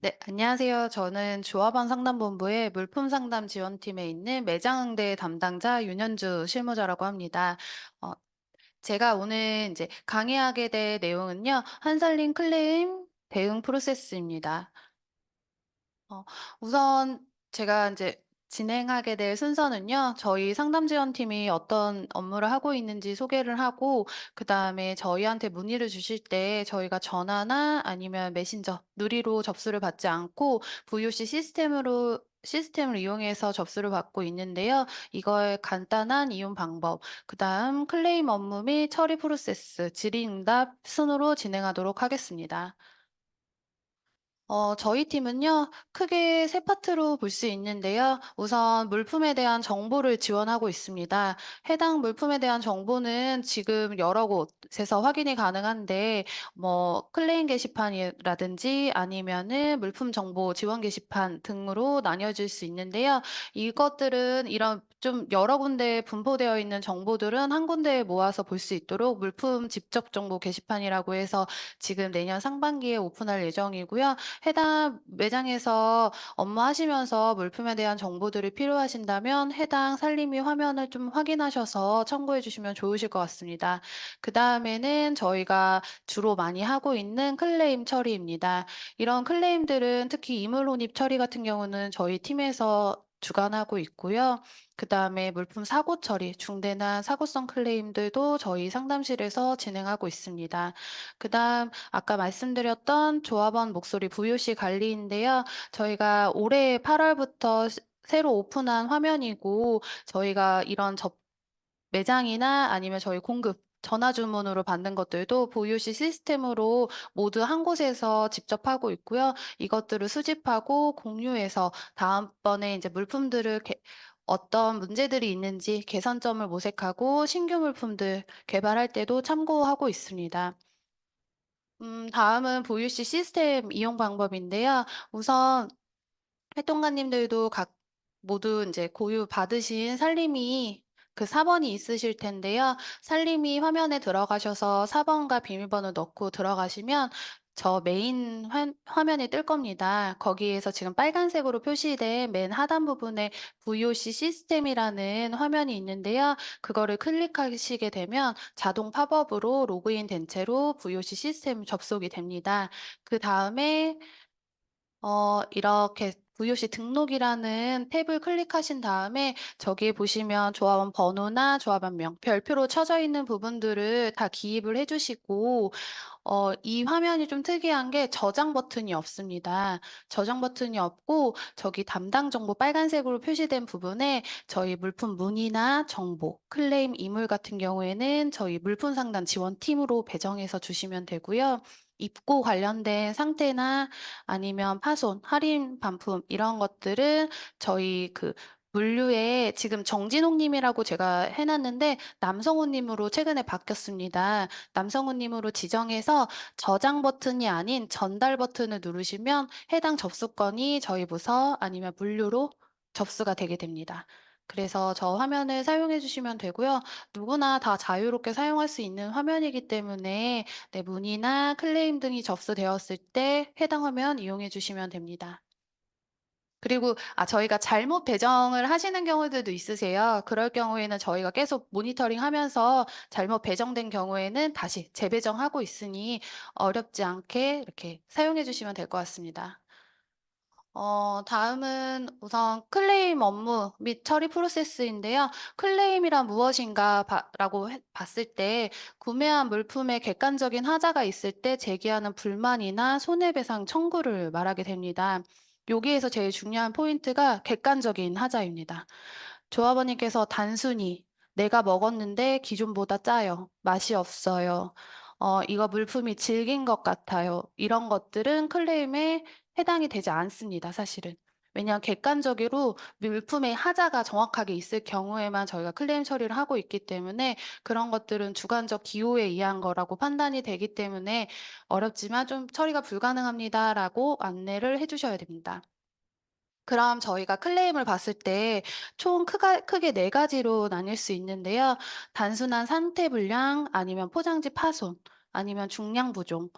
네, 안녕하세요. 저는 조합원 상담본부의 물품 상담 지원팀에 있는 매장 응대 담당자 윤현주 실무자라고 합니다. 어, 제가 오늘 이제 강의하게 될 내용은요, 한살림 클레임 대응 프로세스입니다. 어, 우선 제가 이제 진행하게 될 순서는요, 저희 상담 지원팀이 어떤 업무를 하고 있는지 소개를 하고, 그 다음에 저희한테 문의를 주실 때 저희가 전화나 아니면 메신저, 누리로 접수를 받지 않고 VOC 시스템을 이용해서 접수를 받고 있는데요. 이거의 간단한 이용 방법, 그 다음 클레임 업무 및 처리 프로세스, 질의응답 순으로 진행하도록 하겠습니다. 저희 팀은요, 크게 세 파트로 볼 수 있는데요. 우선 물품에 대한 정보를 지원하고 있습니다. 해당 물품에 대한 정보는 지금 여러 곳에서 확인이 가능한데, 뭐, 클레임 게시판이라든지 아니면은 물품 정보 지원 게시판 등으로 나뉘어질 수 있는데요. 이것들은 이런 좀 여러 군데에 분포되어 있는 정보들은 한 군데에 모아서 볼 수 있도록 물품 직접 정보 게시판이라고 해서 지금 내년 상반기에 오픈할 예정이고요. 해당 매장에서 업무하시면서 물품에 대한 정보들이 필요하신다면 해당 살림이 화면을 좀 확인하셔서 참고해 주시면 좋으실 것 같습니다. 그 다음에는 저희가 주로 많이 하고 있는 클레임 처리입니다. 이런 클레임들은 특히 이물 혼입 처리 같은 경우는 저희 팀에서 주관하고 있고요. 그 다음에 물품 사고 처리, 중대나 사고성 클레임들도 저희 상담실에서 진행하고 있습니다. 그 다음 아까 말씀드렸던 조합원 목소리 VOC 관리인데요. 저희가 올해 8월부터 새로 오픈한 화면이고 저희가 이런 매장이나 아니면 저희 공급 전화 주문으로 받는 것들도 VOC 시스템으로 모두 한 곳에서 직접 하고 있고요. 이것들을 수집하고 공유해서 다음번에 이제 물품들을 어떤 문제들이 있는지 개선점을 모색하고 신규 물품들 개발할 때도 참고하고 있습니다. 다음은 VOC 시스템 이용 방법인데요. 우선 활동가님들도 모두 이제 고유 받으신 살림이 그 4번이 있으실 텐데요. 살림이 화면에 들어가셔서 4번과 비밀번호 넣고 들어가시면 저 메인 화면이 뜰 겁니다. 거기에서 지금 빨간색으로 표시된 맨 하단 부분에 VOC 시스템이라는 화면이 있는데요. 그거를 클릭하시게 되면 자동 팝업으로 로그인 된 채로 VOC 시스템 접속이 됩니다. 그 다음에 이렇게 VOC 등록이라는 탭을 클릭하신 다음에 저기에 보시면 조합원 번호나 조합원명, 별표로 쳐져 있는 부분들을 다 기입을 해 주시고 이 화면이 좀 특이한 게 저장 버튼이 없습니다. 저장 버튼이 없고 저기 담당 정보 빨간색으로 표시된 부분에 저희 물품 문의나 정보, 클레임 이물 같은 경우에는 저희 물품 상담 지원팀으로 배정해서 주시면 되고요. 입고 관련된 상태나 아니면 파손, 할인 반품 이런 것들은 저희 그 물류에 지금 정진홍 님이라고 제가 해 놨는데 남성호 님으로 최근에 바뀌었습니다. 남성호 님으로 지정해서 저장 버튼이 아닌 전달 버튼을 누르시면 해당 접수건이 저희 부서 아니면 물류로 접수가 되게 됩니다. 그래서 저 화면을 사용해 주시면 되고요. 누구나 다 자유롭게 사용할 수 있는 화면이기 때문에 네, 문의나 클레임 등이 접수되었을 때 해당 화면 이용해 주시면 됩니다. 그리고 저희가 잘못 배정을 하시는 경우들도 있으세요. 그럴 경우에는 저희가 계속 모니터링하면서 잘못 배정된 경우에는 다시 재배정하고 있으니 어렵지 않게 이렇게 사용해 주시면 될 것 같습니다. 다음은 우선 클레임 업무 및 처리 프로세스인데요. 클레임이란 무엇인가 라고 봤을 때 구매한 물품에 객관적인 하자가 있을 때 제기하는 불만이나 손해배상 청구를 말하게 됩니다. 여기에서 제일 중요한 포인트가 객관적인 하자입니다. 조합원님께서 단순히 내가 먹었는데 기존보다 짜요. 맛이 없어요. 이거 물품이 질긴 것 같아요. 이런 것들은 클레임에 해당이 되지 않습니다, 사실은. 왜냐하면 객관적으로 물품의 하자가 정확하게 있을 경우에만 저희가 클레임 처리를 하고 있기 때문에 그런 것들은 주관적 기호에 의한 거라고 판단이 되기 때문에 어렵지만 좀 처리가 불가능합니다라고 안내를 해 주셔야 됩니다. 그럼 저희가 클레임을 봤을 때 총 크게 네 가지로 나뉠 수 있는데요. 단순한 상태 불량 아니면 포장지 파손 아니면 중량 부종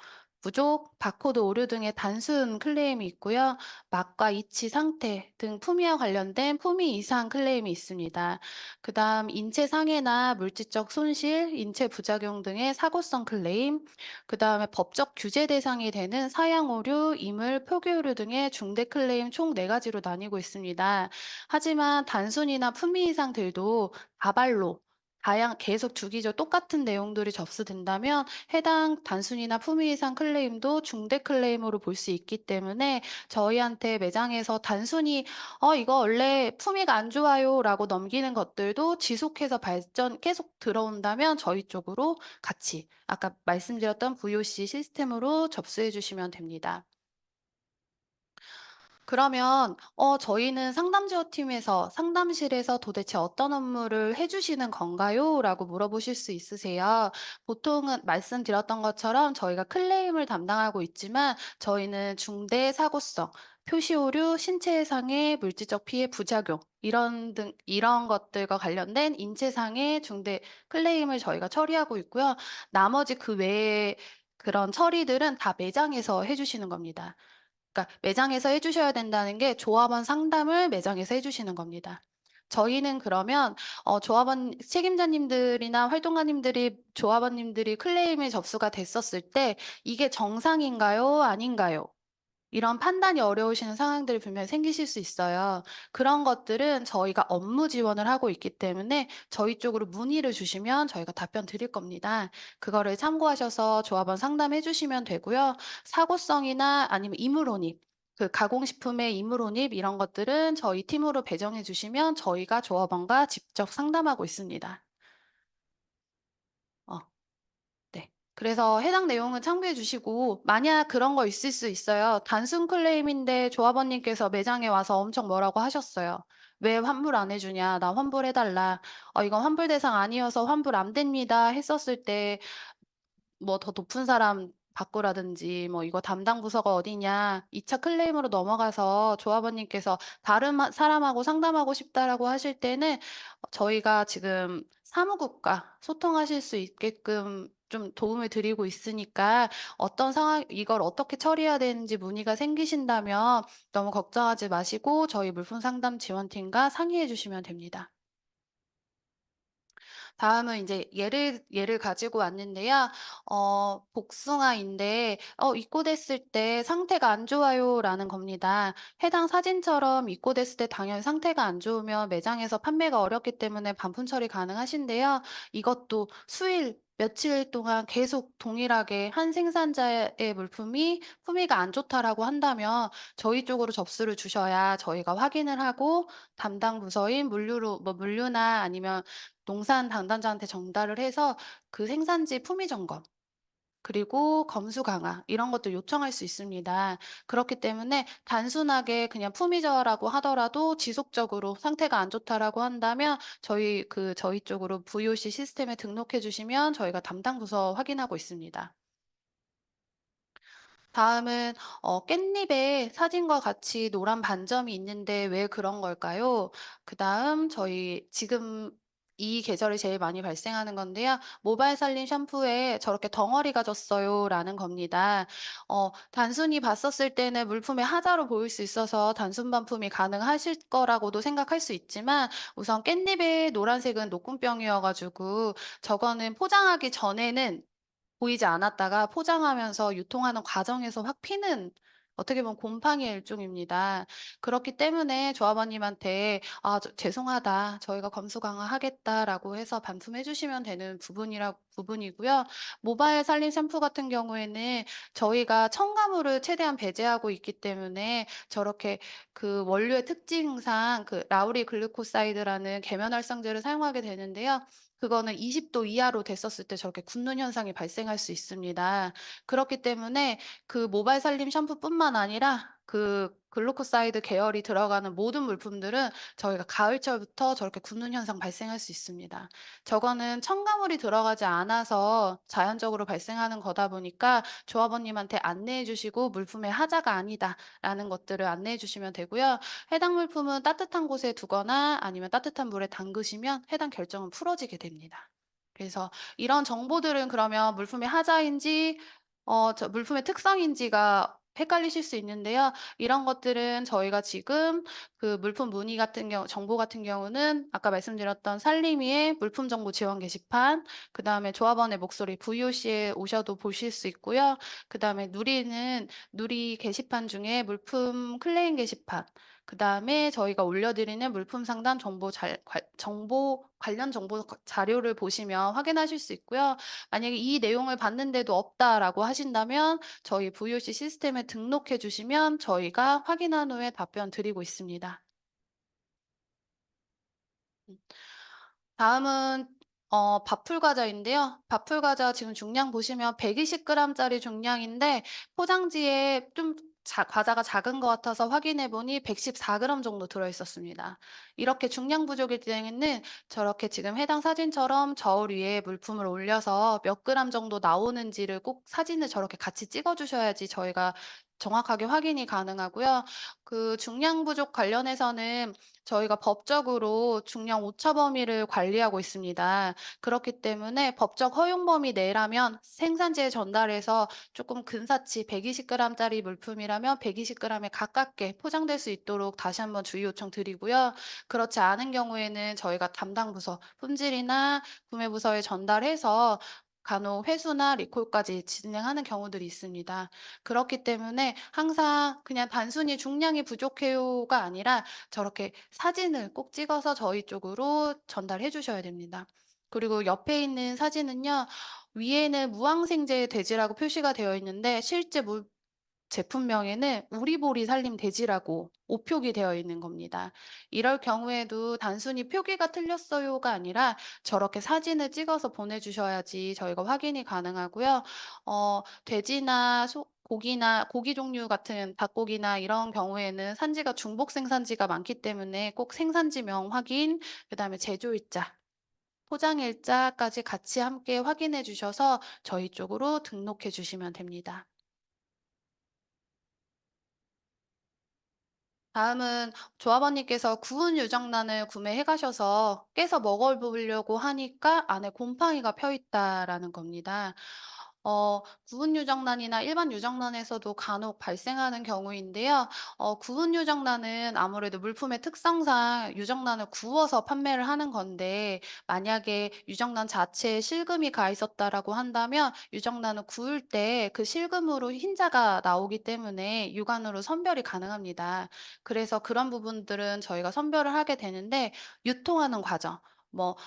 부족, 바코드 오류 등의 단순 클레임이 있고요. 맛과 이치 상태 등 품위와 관련된 품위 이상 클레임이 있습니다. 그다음 인체 상해나 물질적 손실, 인체 부작용 등의 사고성 클레임, 그다음에 법적 규제 대상이 되는 사양 오류, 이물, 표기 오류 등의 중대 클레임 총 네가지로 나뉘고 있습니다. 하지만 단순이나 품위 이상들도 다발로 계속 주기적 똑같은 내용들이 접수된다면 해당 단순이나 품위 이상 클레임도 중대 클레임으로 볼 수 있기 때문에 저희한테 매장에서 단순히 이거 원래 품위가 안 좋아요라고 넘기는 것들도 지속해서 계속 들어온다면 저희 쪽으로 같이 아까 말씀드렸던 VOC 시스템으로 접수해 주시면 됩니다. 그러면 저희는 상담 지원팀에서 상담실에서 도대체 어떤 업무를 해 주시는 건가요? 라고 물어보실 수 있으세요. 보통은 말씀드렸던 것처럼 저희가 클레임을 담당하고 있지만 저희는 중대 사고성, 표시 오류, 신체 상해, 물질적 피해 부작용 이런 것들과 관련된 인체 상해 중대 클레임을 저희가 처리하고 있고요. 나머지 그 외에 그런 처리들은 다 매장에서 해 주시는 겁니다. 그러니까 매장에서 해 주셔야 된다는 게 조합원 상담을 매장에서 해 주시는 겁니다. 저희는 그러면 조합원 책임자님들이나 활동가님들이 조합원님들이 클레임이 접수가 됐었을 때 '이게 정상인가요? 아닌가요?' 이런 판단이 어려우신 상황들이 분명히 생기실 수 있어요. 그런 것들은 저희가 업무 지원을 하고 있기 때문에 저희 쪽으로 문의를 주시면 저희가 답변 드릴 겁니다. 그거를 참고하셔서 조합원 상담해 주시면 되고요. 사고성이나 아니면 이물혼입, 그 가공식품의 이물혼입 이런 것들은 저희 팀으로 배정해 주시면 저희가 조합원과 직접 상담하고 있습니다. 어. 네. 그래서 해당 내용은 참고해 주시고 만약 그런 거 있을 수 있어요. 단순 클레임인데 조합원님께서 매장에 와서 엄청 뭐라고 하셨어요. "왜 환불 안 해 주냐. 나 환불해 달라. 이건 환불 대상 아니어서 환불 안 됩니다." 했었을 때 뭐 더 높은 사람 바꾸라든지 뭐 "이거 담당 부서가 어디냐." 2차 클레임으로 넘어가서 조합원님께서 "다른 사람하고 상담하고 싶다."라고 하실 때는 저희가 지금 사무국과 소통하실 수 있게끔 좀 도움을 드리고 있으니까 어떤 상황 이걸 어떻게 처리해야 되는지 문의가 생기신다면 너무 걱정하지 마시고 저희 물품 상담 지원팀과 상의해 주시면 됩니다. 다음은 이제 예를 가지고 왔는데요. 복숭아인데 "입고됐을 때 상태가 안 좋아요."라는 겁니다. 해당 사진처럼 입고됐을 때 당연히 상태가 안 좋으면 매장에서 판매가 어렵기 때문에 반품 처리 가능하신데요. 이것도 수일 며칠 동안 계속 동일하게 한 생산자의 물품이 품위가 안 좋다라고 한다면 저희 쪽으로 접수를 주셔야 저희가 확인을 하고 담당 부서인 물류나 아니면 농산 담당자한테 전달을 해서 그 생산지 품위 점검 그리고 검수 강화 이런 것도 요청할 수 있습니다. 그렇기 때문에 단순하게 그냥 품위저하라고 하더라도 지속적으로 상태가 안 좋다라고 한다면 저희 쪽으로 VOC 시스템에 등록해 주시면 저희가 담당 부서 확인하고 있습니다. 다음은 깻잎에 사진과 같이 노란 반점이 있는데 왜 그런 걸까요? 그다음 저희 지금 이 계절이 제일 많이 발생하는 건데요. "모발 살림 샴푸에 저렇게 덩어리가 졌어요."라는 겁니다. 단순히 봤었을 때는 물품의 하자로 보일 수 있어서 단순 반품이 가능하실 거라고도 생각할 수 있지만 우선 깻잎의 노란색은 녹균병이어 가지고 저거는 포장하기 전에는 보이지 않았다가 포장하면서 유통하는 과정에서 확 피는 어떻게 보면 곰팡이의 일종입니다. 그렇기 때문에 조합원님한테 "아 죄송하다. 저희가 검수 강화하겠다."라고 해서 반품해 주시면 되는 부분이고요. 모바일 살림 샴푸 같은 경우에는 저희가 첨가물을 최대한 배제하고 있기 때문에 저렇게 그 원료의 특징상 그 라우리 글루코사이드라는 계면활성제를 사용하게 되는데요. 그거는 20도 이하로 됐었을 때 저렇게 굳는 현상이 발생할 수 있습니다. 그렇기 때문에 그 모발 살림 샴푸뿐만 아니라 그 글루코사이드 계열이 들어가는 모든 물품들은 저희가 가을철부터 저렇게 굳는 현상 발생할 수 있습니다. 저거는 첨가물이 들어가지 않아서 자연적으로 발생하는 거다 보니까 조합원님한테 안내해 주시고 "물품의 하자가 아니다."라는 것들을 안내해 주시면 되고요. 해당 물품은 따뜻한 곳에 두거나 아니면 따뜻한 물에 담그시면 해당 결정은 풀어지게 됩니다. 그래서 이런 정보들은 그러면 물품의 하자인지 물품의 특성인지가 헷갈리실 수 있는데요. 이런 것들은 저희가 지금 그 물품 문의 같은 정보 같은 경우는 아까 말씀드렸던 살림이의 물품 정보 지원 게시판, 그다음에 조합원의 목소리 VOC에 오셔도 보실 수 있고요. 그다음에 누리는 누리 게시판 중에 물품 클레임 게시판, 그다음에 저희가 올려드리는 물품 상담 정보 관련 정보 자료를 보시면 확인하실 수 있고요. 만약에 이 내용을 봤는데도 없다라고 하신다면 저희 VOC 시스템에 등록해 주시면 저희가 확인한 후에 답변 드리고 있습니다. 음. 다음은 밥풀 과자인데요. 밥풀 과자 지금 중량 보시면 120 그램짜리 중량인데 포장지에 좀 과자가 작은 것 같아서 확인해 보니 114 그램 정도 들어 있었습니다. 이렇게 중량 부족일 때에는 저렇게 지금 해당 사진처럼 저울 위에 물품을 올려서 몇 그램 정도 나오는지를 꼭 사진을 저렇게 같이 찍어 주셔야지 저희가 정확하게 확인이 가능하고요. 그 중량 부족 관련해서는 저희가 법적으로 중량 오차 범위를 관리하고 있습니다. 그렇기 때문에 법적 허용 범위 내라면 생산지에 전달해서 조금 근사치 120 그램짜리 물품이라면 120 그램에 가깝게 포장될 수 있도록 다시 한번 주의 요청 드리고요. 그렇지 않은 경우에는 저희가 담당 부서, 품질이나 구매 부서에 전달해서 간혹 회수나 리콜까지 진행하는 경우들이 있습니다. 그렇기 때문에 항상 그냥 단순히 중량이 부족해요가 아니라 저렇게 사진을 꼭 찍어서 저희 쪽으로 전달해 주셔야 됩니다. 그리고 옆에 있는 사진은요. 위에는 무항생제 돼지라고 표시가 되어 있는데 실제 제품명에는 우리보리 살림 돼지라고 오표기 되어 있는 겁니다. 이럴 경우에도 단순히 표기가 틀렸어요가 아니라 저렇게 사진을 찍어서 보내주셔야지 저희가 확인이 가능하고요. 돼지나 고기나 고기 종류 같은 닭고기나 이런 경우에는 산지가 중복 생산지가 많기 때문에 꼭 생산지명 확인, 그다음에 제조일자, 포장일자까지 같이 함께 확인해 주셔서 저희 쪽으로 등록해 주시면 됩니다. 다음은 조합원님께서 구운 유정란을 구매해 가셔서 깨서 먹어 보려고 하니까 안에 곰팡이가 펴 있다라는 겁니다. 구운 유정란이나 일반 유정란에서도 간혹 발생하는 경우인데요. 구운 유정란은 아무래도 물품의 특성상 유정란을 구워서 판매를 하는 건데 만약에 유정란 자체에 실금이 가 있었다라고 한다면 유정란을 구울 때 그 실금으로 흰자가 나오기 때문에 육안으로 선별이 가능합니다. 그래서 그런 부분들은 저희가 선별을 하게 되는데 유통하는 과정, 뭐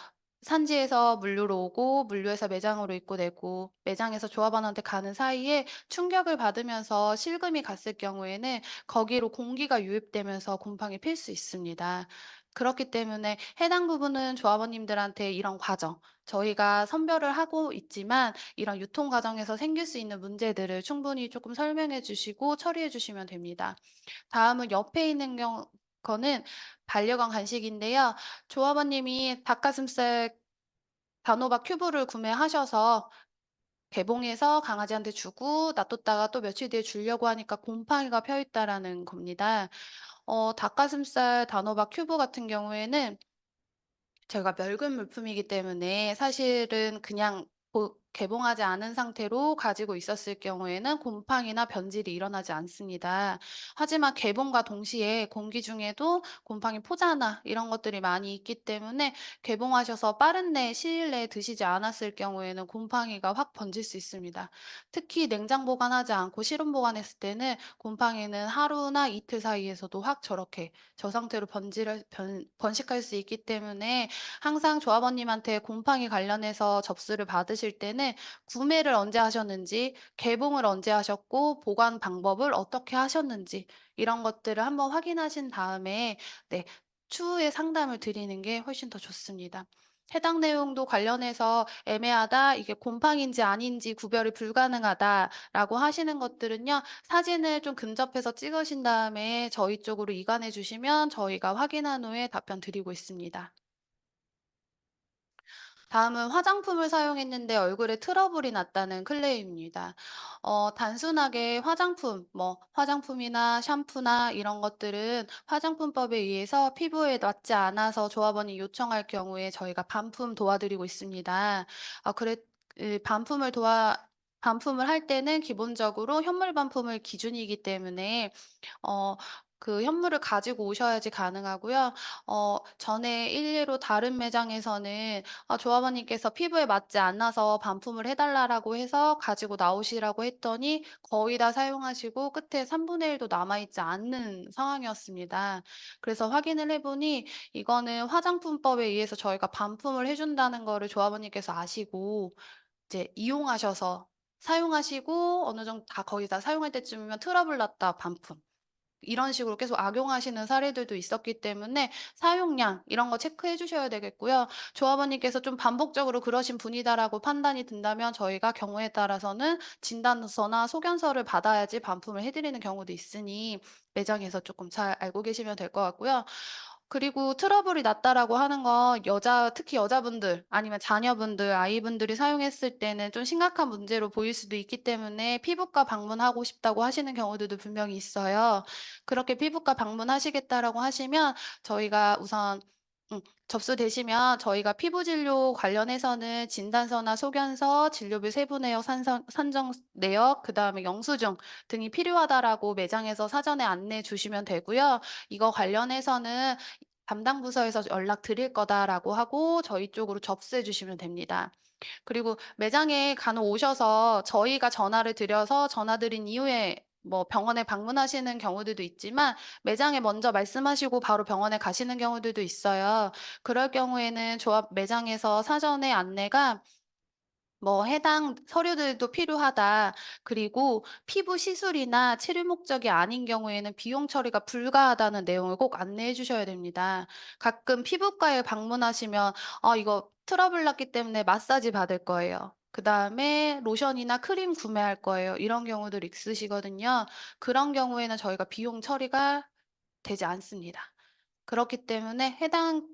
산지에서 물류로 오고 물류에서 매장으로 입고되고 매장에서 조합원한테 가는 사이에 충격을 받으면서 실금이 갔을 경우에는 거기로 공기가 유입되면서 곰팡이 필 수 있습니다. 그렇기 때문에 해당 부분은 조합원님들한테 이런 과정, 저희가 선별을 하고 있지만 이런 유통 과정에서 생길 수 있는 문제들을 충분히 조금 설명해 주시고 처리해 주시면 됩니다. 다음은 옆에 있는 거는 반려견 간식인데요. 조합원님이 닭가슴살 단호박 큐브를 구매하셔서 개봉해서 강아지한테 주고 놔뒀다가 또 며칠 뒤에 주려고 하니까 곰팡이가 펴 있다라는 겁니다. 닭가슴살 단호박 큐브 같은 경우에는 저희가 멸근 물품이기 때문에 사실은 그냥 개봉하지 않은 상태로 가지고 있었을 경우에는 곰팡이나 변질이 일어나지 않습니다. 하지만 개봉과 동시에 공기 중에도 곰팡이 포자나 이런 것들이 많이 있기 때문에 개봉하셔서 빠른 시일 내에 드시지 않았을 경우에는 곰팡이가 확 번질 수 있습니다. 특히 냉장 보관하지 않고 실온 보관했을 때는 곰팡이는 하루나 이틀 사이에서도 확 저렇게 저 상태로 번식할 수 있기 때문에 항상 조합원님한테 곰팡이 관련해서 접수를 받으실 때는 구매를 언제 하셨는지, 개봉을 언제 하셨고, 보관 방법을 어떻게 하셨는지, 이런 것들을 한번 확인하신 다음에, 네, 추후에 상담을 드리는 게 훨씬 더 좋습니다. 해당 내용도 관련해서 애매하다, 이게 곰팡인지 아닌지 구별이 불가능하다라고 하시는 것들은요, 사진을 좀 근접해서 찍으신 다음에 저희 쪽으로 이관해 주시면 저희가 확인한 후에 답변 드리고 있습니다. 다음은 화장품을 사용했는데 얼굴에 트러블이 났다는 클레임입니다. 단순하게 화장품이나 샴푸나 이런 것들은 화장품법에 의해서 피부에 맞지 않아서 조합원이 요청할 경우에 저희가 반품 도와드리고 있습니다. 아, 그래, 반품을 반품을 할 때는 기본적으로 현물 반품을 기준이기 때문에 어 그 현물을 가지고 오셔야지 가능하고요. 전에 일례로 다른 매장에서는 조합원님께서 피부에 맞지 않아서 반품을 해 달라라고 해서 가지고 나오시라고 했더니 거의 다 사용하시고 끝에 1/3 도 남아 있지 않는 상황이었습니다. 그래서 확인을 해 보니 이거는 화장품법에 의해서 저희가 반품을 해 준다는 거를 조합원님께서 아시고 이제 이용하셔서 사용하시고 어느 정도 다 거의 다 사용할 때쯤이면 트러블 났다 반품. 이런 식으로 계속 악용하시는 사례들도 있었기 때문에 사용량 이런 거 체크해 주셔야 되겠고요. 조합원님께서 좀 반복적으로 그러신 분이다라고 판단이 든다면 저희가 경우에 따라서는 진단서나 소견서를 받아야지 반품을 해 드리는 경우도 있으니 매장에서 조금 잘 알고 계시면 될 것 같고요. 그리고 트러블이 났다라고 하는 건 특히 여자분들 아니면 자녀분들, 아이분들이 사용했을 때는 좀 심각한 문제로 보일 수도 있기 때문에 피부과 방문하고 싶다고 하시는 경우들도 분명히 있어요. 그렇게 피부과 방문하시겠다라고 하시면 저희가 우선 접수되시면 저희가 피부 진료 관련해서는 진단서나 소견서, 진료비 세부 내역 산정 내역, 그다음에 영수증 등이 필요하다라고 매장에서 사전에 안내해 주시면 되고요. 이거 관련해서는 담당 부서에서 연락드릴 거다라고 하고 저희 쪽으로 접수해 주시면 됩니다. 그리고 매장에 간혹 오셔서 저희가 전화를 드려서 전화 드린 이후에 뭐 병원에 방문하시는 경우들도 있지만 매장에 먼저 말씀하시고 바로 병원에 가시는 경우들도 있어요. 그럴 경우에는 조합 매장에서 사전에 안내가 뭐 "해당 서류들도 필요하다. 그리고 피부 시술이나 치료 목적이 아닌 경우에는 비용 처리가 불가하다."는 내용을 꼭 안내해 주셔야 됩니다. 가끔 피부과에 방문하시면 이거 트러블 났기 때문에 마사지 받을 거예요. 그다음에 로션이나 크림 구매할 거예요. 이런 경우들 있으시거든요. 그런 경우에는 저희가 비용 처리가 되지 않습니다. 그렇기 때문에 해당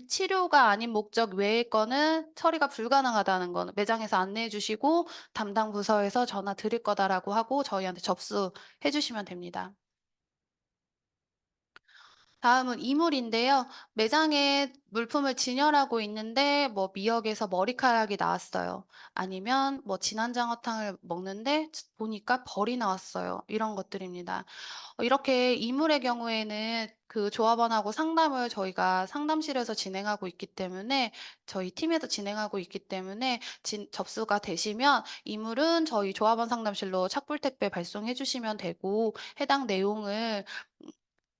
치료가 아닌 목적 외의 거는 처리가 불가능하다는 거는 매장에서 안내해 주시고 담당 부서에서 전화 드릴 거다라고 하고 저희한테 접수해 주시면 됩니다. 다음은 이물인데요. 매장에 물품을 진열하고 있는데 뭐 미역에서 머리카락이 나왔어요. 아니면 뭐 진한장어탕을 먹는데 보니까 벌이 나왔어요. 이런 것들입니다. 이렇게 이물의 경우에는 그 조합원하고 상담을 저희가 상담실에서 진행하고 있기 때문에 저희 팀에서 진행하고 있기 때문에 접수가 되시면 이물은 저희 조합원 상담실로 착불 택배 발송해 주시면 되고 해당 내용을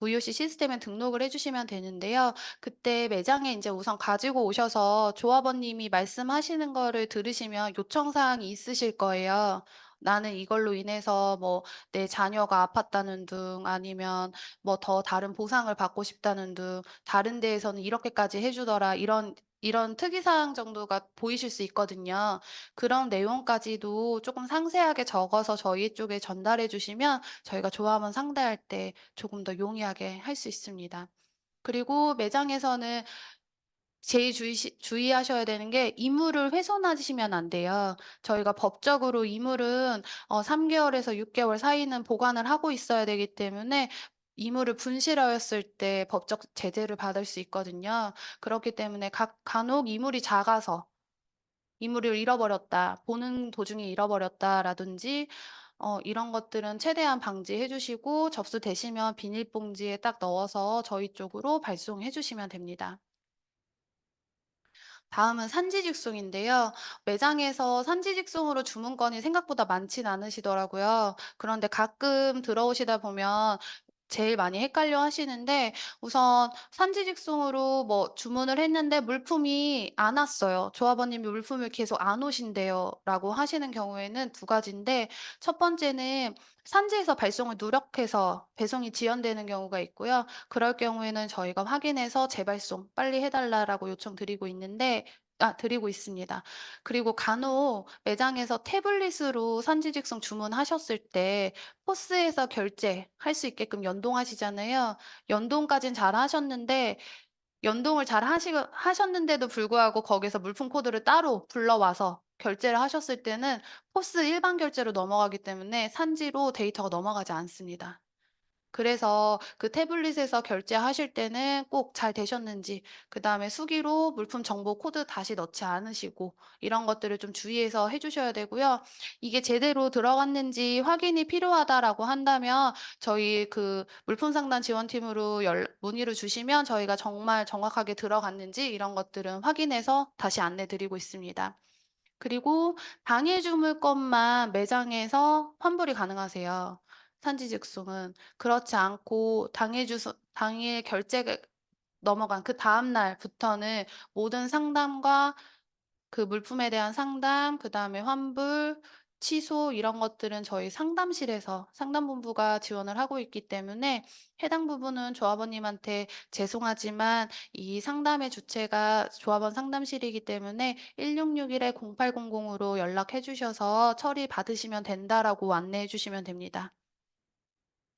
VOC 시스템에 등록을 해 주시면 되는데요. 그때 매장에 이제 우선 가지고 오셔서 조합원님이 말씀하시는 거를 들으시면 요청 사항이 있으실 거예요. 나는 이걸로 인해서 뭐 내 자녀가 아팠다는 둥 아니면 뭐 더 다른 보상을 받고 싶다는 둥 다른 데에서는 이렇게까지 해 주더라 이런 특이사항 정도가 보이실 수 있거든요. 그런 내용까지도 조금 상세하게 적어서 저희 쪽에 전달해 주시면 저희가 조합원 상대할 때 조금 더 용이하게 할 수 있습니다. 그리고 매장에서는 제일 주의하셔야 되는 게 이물을 훼손하시면 안 돼요. 저희가 법적으로 이물은 3 개월에서 6 개월 사이는 보관을 하고 있어야 되기 때문에 이물을 분실하였을 때 법적 제재를 받을 수 있거든요. 그렇기 때문에 간혹 이물이 작아서 '이물을 잃어버렸다. 보는 도중에 잃어버렸다.'라든지 이런 것들은 최대한 방지해 주시고 접수되시면 비닐봉지에 딱 넣어서 저희 쪽으로 발송해 주시면 됩니다. 다음은 산지직송인데요. 매장에서 산지직송으로 주문건이 생각보다 많진 않으시더라고요. 그런데 가끔 들어오시다 보면 제일 많이 헷갈려 하시는데 우선 산지직송으로 뭐 주문을 했는데 물품이 안 왔어요. 조합원님이 물품을 계속 안 오신대요라고 하시는 경우에는 두 가지인데 첫 번째는 산지에서 발송을 누락해서 배송이 지연되는 경우가 있고요. 그럴 경우에는 저희가 확인해서 재발송 빨리 해 달라라고 요청드리고 있는데 드리고 있습니다. 그리고 간혹 매장에서 태블릿으로 산지직송 주문하셨을 때 포스에서 결제할 수 있게끔 연동하시잖아요. 연동까진 잘하셨는데 연동을 하셨는데도 불구하고 거기서 물품 코드를 따로 불러와서 결제를 하셨을 때는 포스 일반 결제로 넘어가기 때문에 산지로 데이터가 넘어가지 않습니다. 그래서 그 태블릿에서 결제하실 때는 꼭 잘 되셨는지, 그다음에 수기로 물품 정보 코드 다시 넣지 않으시고 이런 것들을 좀 주의해서 해 주셔야 되고요. 이게 제대로 들어갔는지 확인이 필요하다라고 한다면 저희 그 물품 상담 지원팀으로 문의를 주시면 저희가 정말 정확하게 들어갔는지 이런 것들은 확인해서 다시 안내 드리고 있습니다. 그리고 당일 주물 것만 매장에서 환불이 가능하세요. 산지 직송은. 그렇지 않고 당일 결제가 넘어간 그다음 날부터는 모든 상담과 그 물품에 대한 상담, 그다음에 환불, 취소 이런 것들은 저희 상담실에서 상담본부가 지원을 하고 있기 때문에 해당 부분은 조합원님한테 죄송하지만 이 상담의 주체가 조합원 상담실이기 때문에 1661-0800으로 연락해 주셔서 처리 받으시면 된다라고 안내해 주시면 됩니다.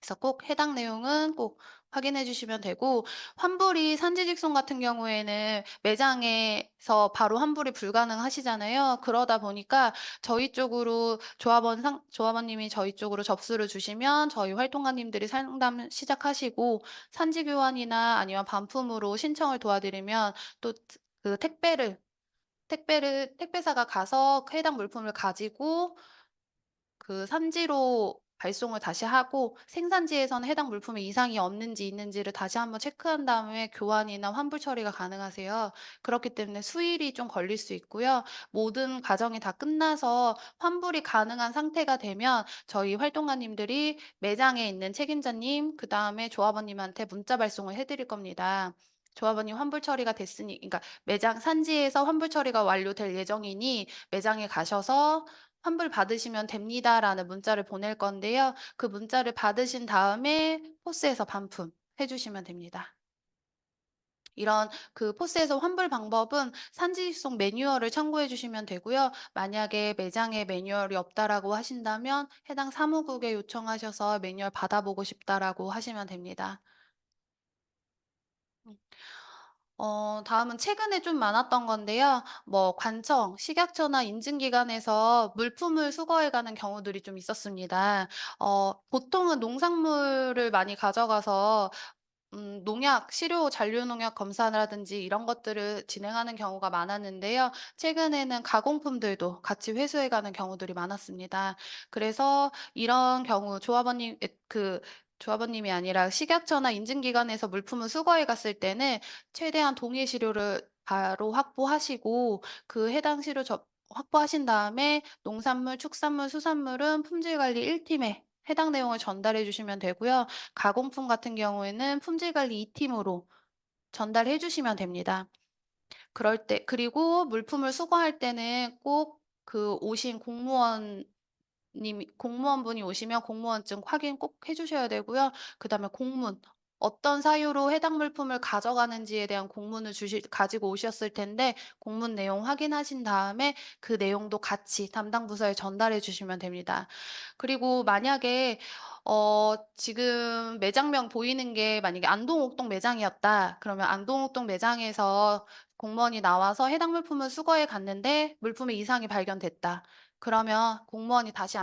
그래서 꼭 해당 내용은 꼭 확인해 주시면 되고, 환불이 산지직송 같은 경우에는 매장에서 바로 환불이 불가능하시잖아요. 그러다 보니까 저희 쪽으로 조합원님이 저희 쪽으로 접수를 주시면 저희 활동가님들이 상담 시작하시고, 산지 교환이나 아니면 반품으로 신청을 도와드리면 또 그 택배사가 가서 해당 물품을 가지고 그 산지로 발송을 다시 하고, 생산지에서는 해당 물품에 이상이 없는지 있는지를 다시 한번 체크한 다음에 교환이나 환불 처리가 가능하세요. 그렇기 때문에 수일이 좀 걸릴 수 있고요. 모든 과정이 다 끝나서 환불이 가능한 상태가 되면 저희 활동가님들이 매장에 있는 책임자님, 그다음에 조합원님한테 문자 발송을 해 드릴 겁니다. 조합원님 환불 처리가 됐으니, 그러니까 매장 산지에서 환불 처리가 완료될 예정이니 매장에 가셔서 "환불 받으시면 됩니다."라는 문자를 보낼 건데요. 그 문자를 받으신 다음에 포스에서 반품해 주시면 됩니다. 이런 그 포스에서 환불 방법은 산지송 매뉴얼을 참고해 주시면 되고요. 만약에 매장에 매뉴얼이 없다라고 하신다면 해당 사무국에 요청하셔서 "매뉴얼 받아보고 싶다."라고 하시면 됩니다. 음. 다음은 최근에 좀 많았던 건데요. 뭐 관청, 식약처나 인증기관에서 물품을 수거해 가는 경우들이 좀 있었습니다. 보통은 농산물을 많이 가져가서 농약, 시료 잔류 농약 검사라든지 이런 것들을 진행하는 경우가 많았는데요. 최근에는 가공품들도 같이 회수해 가는 경우들이 많았습니다. 그래서 이런 경우 조합원님이 아니라 식약처나 인증기관에서 물품을 수거해 갔을 때는 최대한 동일 시료를 바로 확보하시고, 그 해당 시료 확보하신 다음에 농산물, 축산물, 수산물은 품질관리 1팀에 해당 내용을 전달해 주시면 되고요. 가공품 같은 경우에는 품질관리 2 팀으로 전달해 주시면 됩니다. 그리고 물품을 수거할 때는 꼭 그 오신 공무원분이 오시면 공무원증 확인 꼭 해 주셔야 되고요. 그다음에 공문, 어떤 사유로 해당 물품을 가져가는지에 대한 공문을 가지고 오셨을 텐데 공문 내용 확인하신 다음에 그 내용도 같이 담당 부서에 전달해 주시면 됩니다. 그리고 만약에 지금 매장명 보이는 게 만약에 안동옥동 매장이었다. 그러면 안동옥동 매장에서 공무원이 나와서 해당 물품을 수거해 갔는데 물품에 이상이 발견됐다. 그러면 공무원이 다시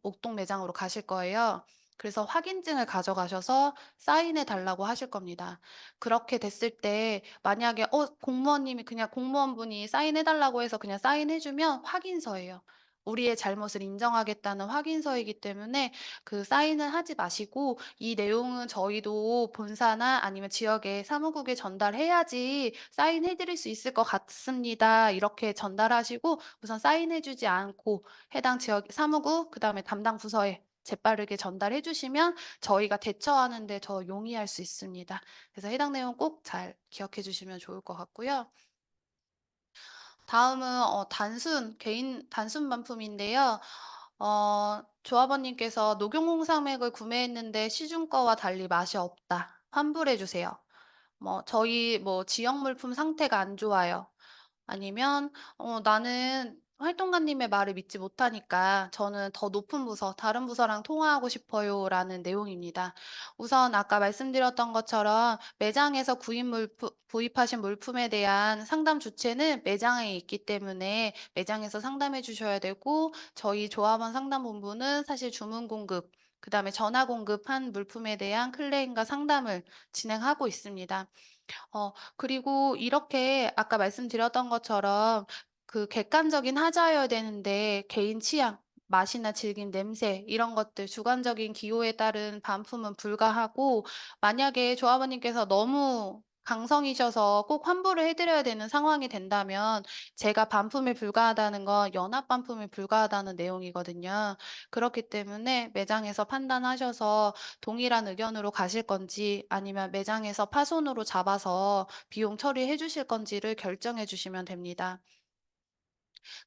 옥동 매장으로 가실 거예요. 그래서 확인증을 가져가셔서 사인해 달라고 하실 겁니다. 그렇게 됐을 때 만약에 공무원님이 그냥 공무원분이 사인해 달라고 해서 그냥 사인해 주면 확인서예요. 우리의 잘못을 인정하겠다는 확인서이기 때문에 그 사인을 하지 마시고, "이 내용은 저희도 본사나 아니면 지역의 사무국에 전달해야지 사인해 드릴 수 있을 것 같습니다." 이렇게 전달하시고 우선 사인해 주지 않고 해당 지역 사무국, 그다음에 담당 부서에 재빠르게 전달해 주시면 저희가 대처하는 데 더 용이할 수 있습니다. 그래서 해당 내용 꼭 잘 기억해 주시면 좋을 것 같고요. 다음은 개인 단순 반품인데요. 조합원님께서 "녹용홍삼액을 구매했는데 시중 거와 달리 맛이 없다. 환불해 주세요." "저희 지역 물품 상태가 안 좋아요." 아니면 "나는 활동가님의 말을 믿지 못하니까 저는 더 높은 부서, 다른 부서랑 통화하고 싶어요."라는 내용입니다. 우선 아까 말씀드렸던 것처럼 매장에서 구입하신 물품에 대한 상담 주체는 매장에 있기 때문에 매장에서 상담해 주셔야 되고, 저희 조합원 상담본부는 사실 주문 공급 그다음에 전화 공급한 물품에 대한 클레임과 상담을 진행하고 있습니다. 그리고 이렇게 아까 말씀드렸던 것처럼 그 객관적인 하자여야 되는데 개인 취향, 맛이나 질긴 냄새 이런 것들 주관적인 기호에 따른 반품은 불가하고, 만약에 조합원님께서 너무 강성이셔서 꼭 환불을 해 드려야 되는 상황이 된다면 제가 반품에 불과하다는 건 연합 반품에 불과하다는 내용이거든요. 그렇기 때문에 매장에서 판단하셔서 동일한 의견으로 가실 건지 아니면 매장에서 파손으로 잡아서 비용 처리해 주실 건지를 결정해 주시면 됩니다.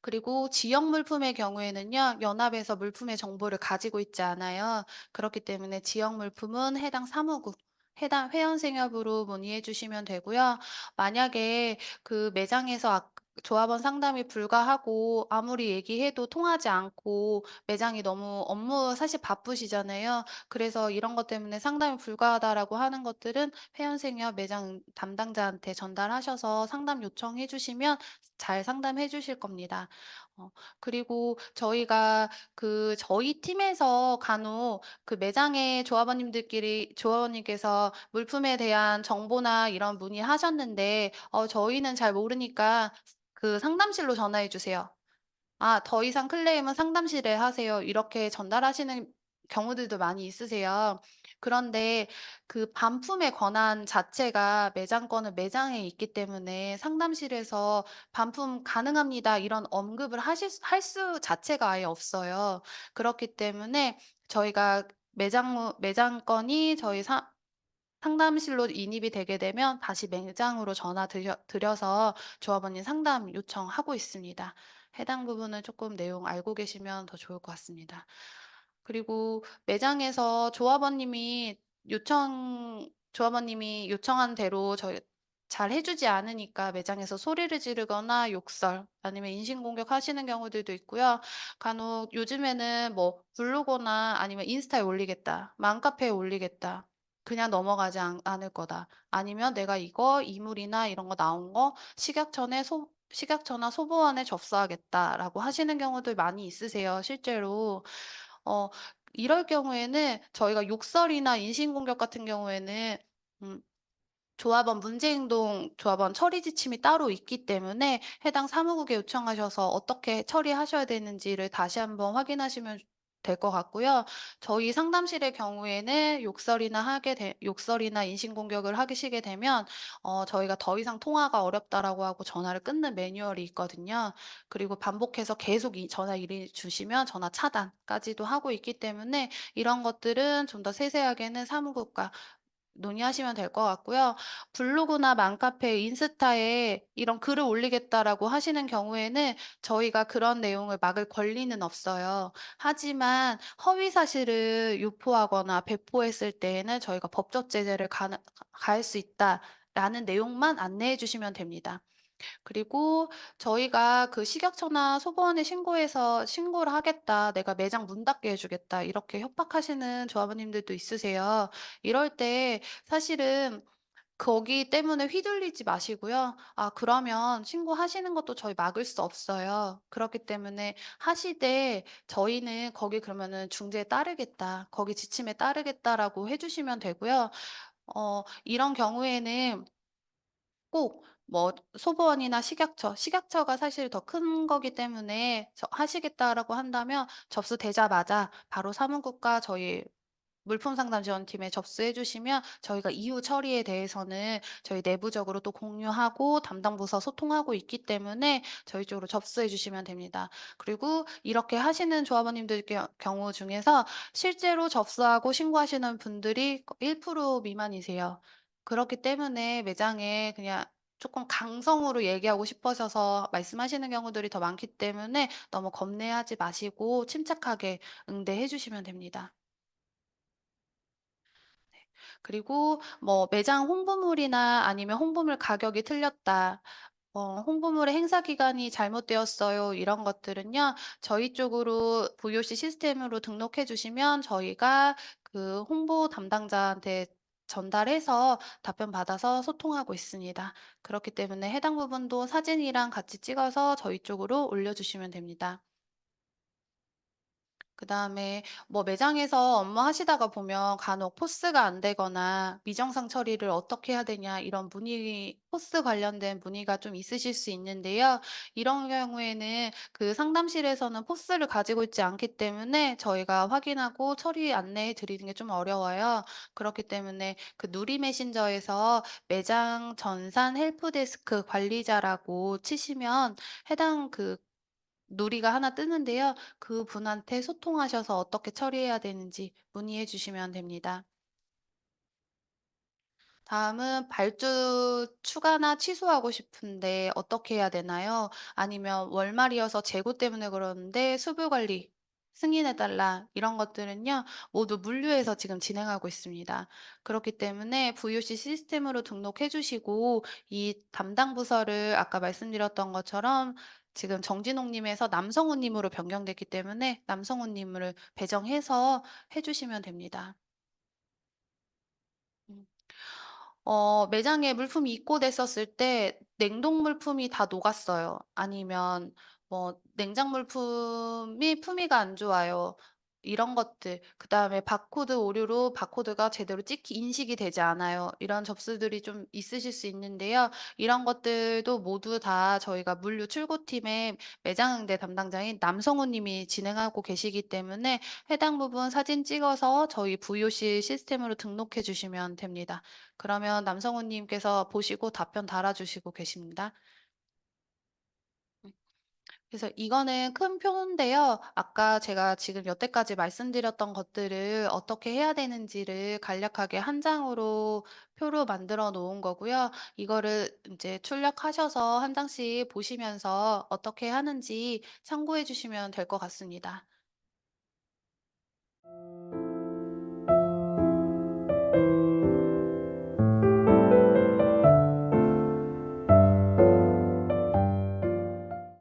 그리고 지역 물품의 경우에는요, 연합에서 물품의 정보를 가지고 있지 않아요. 그렇기 때문에 지역 물품은 해당 사무국, 해당 회원생협으로 문의해 주시면 되고요. 만약에 그 매장에서 조합원 상담이 불가하고 아무리 얘기해도 통하지 않고 매장이 너무 업무 사실 바쁘시잖아요. 그래서 이런 것 때문에 상담이 불가하다라고 하는 것들은 회원생협 매장 담당자한테 전달하셔서 상담 요청해 주시면 잘 상담해 주실 겁니다. 그리고 저희가 저희 팀에서 간혹 그 매장의 조합원님께서 물품에 대한 정보나 이런 문의하셨는데 저희는 잘 모르니까 그 상담실로 전화해 주세요. "아 더 이상 클레임은 상담실에 하세요." 이렇게 전달하시는 경우들도 많이 있으세요. 그런데 그 반품의 권한 자체가 매장권은 매장에 있기 때문에 상담실에서 "반품 가능합니다." 이런 언급을 하실 수 할 수 자체가 아예 없어요. 그렇기 때문에 저희가 매장건이 저희 상담실로 인입이 되게 되면 다시 매장으로 전화 드려서 조합원님 상담 요청하고 있습니다. 해당 부분은 조금 내용 알고 계시면 더 좋을 것 같습니다. 그리고 매장에서 조합원님이 요청한 대로 저희 잘 해 주지 않으니까 매장에서 소리를 지르거나 욕설 아니면 인신공격 하시는 경우들도 있고요. 간혹 요즘에는 뭐 블로거나 아니면 인스타에 올리겠다, 맘카페에 올리겠다, 그냥 넘어가지 않을 거다, 아니면 내가 이거 이물이나 이런 거 나온 거 식약처나 소보원에 접수하겠다라고 하시는 경우들 많이 있으세요, 실제로. 어 이럴 경우에는 저희가 욕설이나 인신공격 같은 경우에는 음 조합원 처리 지침이 따로 있기 때문에 해당 사무국에 요청하셔서 어떻게 처리하셔야 되는지를 다시 한번 확인하시면 될 것 같고요. 저희 상담실의 경우에는 욕설이나 인신공격을 하시게 되면 저희가 "더 이상 통화가 어렵다."라고 하고 전화를 끊는 매뉴얼이 있거든요. 그리고 반복해서 계속 이 전화 일이 주시면 전화 차단까지도 하고 있기 때문에 이런 것들은 좀 더 세세하게는 사무국과 논의하시면 될 것 같고요. 블로그나 맘카페, 인스타에 이런 글을 올리겠다라고 하시는 경우에는 저희가 그런 내용을 막을 권리는 없어요. 하지만 허위 사실을 유포하거나 배포했을 때에는 저희가 법적 제재를 가할 수 있다라는 내용만 안내해 주시면 됩니다. 그리고 저희가 그 식약처나 소보원에 신고를 하겠다, 내가 매장 문 닫게 해 주겠다 이렇게 협박하시는 조합원님들도 있으세요. 이럴 때 사실은 거기 때문에 휘둘리지 마시고요. 그러면 신고하시는 것도 저희 막을 수 없어요. 그렇기 때문에 하시되 저희는 거기 그러면은 중재에 따르겠다, 거기 지침에 따르겠다라고 해 주시면 되고요. 이런 경우에는 꼭 뭐 소보원이나 식약처가 사실 더 큰 거기 때문에 하시겠다라고 한다면 접수되자마자 바로 사무국과 저희 물품 상담 지원팀에 접수해 주시면 저희가 이후 처리에 대해서는 저희 내부적으로 또 공유하고 담당 부서 소통하고 있기 때문에 저희 쪽으로 접수해 주시면 됩니다. 그리고 이렇게 하시는 조합원님들 경우 중에서 실제로 접수하고 신고하시는 분들이 1% 미만이세요. 그렇기 때문에 매장에 그냥 조금 강성으로 얘기하고 싶으셔서 말씀하시는 경우들이 더 많기 때문에 너무 겁내하지 마시고 침착하게 응대해 주시면 됩니다. 그리고 뭐 매장 홍보물이나 아니면 홍보물 가격이 틀렸다, 홍보물의 행사 기간이 잘못되었어요, 이런 것들은요, 저희 쪽으로 VOC 시스템으로 등록해 주시면 저희가 그 홍보 담당자한테 전달해서 답변 받아서 소통하고 있습니다. 그렇기 때문에 해당 부분도 사진이랑 같이 찍어서 저희 쪽으로 올려주시면 됩니다. 그다음에 뭐 매장에서 업무하시다가 보면 간혹 포스가 안 되거나 미정상 처리를 어떻게 해야 되냐 이런 문의 포스 관련된 문의가 좀 있으실 수 있는데요. 이런 경우에는 그 상담실에서는 포스를 가지고 있지 않기 때문에 저희가 확인하고 처리 안내해 드리는 게 좀 어려워요. 그렇기 때문에 그 누리 메신저에서 매장 전산 헬프데스크 관리자라고 치시면 해당 그 누리가 하나 뜨는데요. 그분한테 소통하셔서 어떻게 처리해야 되는지 문의해 주시면 됩니다. 다음은 발주 추가나 취소하고 싶은데 어떻게 해야 되나요? 아니면 월말이어서 재고 때문에 그러는데 수뷰 관리 승인해 달라 이런 것들은요. 모두 물류에서 지금 진행하고 있습니다. 그렇기 때문에 VOC 시스템으로 등록해 주시고 이 담당 부서를 아까 말씀드렸던 것처럼 지금 정진홍 님에서 남성우 님으로 변경됐기 때문에 남성우 님을 배정해서 해 주시면 됩니다. 음. 매장에 물품이 입고됐었을 때 냉동 물품이 다 녹았어요. 아니면 뭐 냉장 물품이 품위가 안 좋아요. 이런 것들. 그다음에 바코드 오류로 바코드가 제대로 찍히 인식이 되지 않아요. 이런 접수들이 좀 있으실 수 있는데요. 이런 것들도 모두 다 저희가 물류 출고팀의 매장 응대 담당자인 남성우 님이 진행하고 계시기 때문에 해당 부분 사진 찍어서 저희 VOC 시스템으로 등록해 주시면 됩니다. 그러면 남성우 님께서 보시고 답변 달아주시고 계십니다. 음. 그래서 이거는 큰 표인데요. 아까 제가 지금 여태까지 말씀드렸던 것들을 어떻게 해야 되는지를 간략하게 한 장으로 표로 만들어 놓은 거고요. 이거를 이제 출력하셔서 한 장씩 보시면서 어떻게 하는지 참고해 주시면 될 것 같습니다.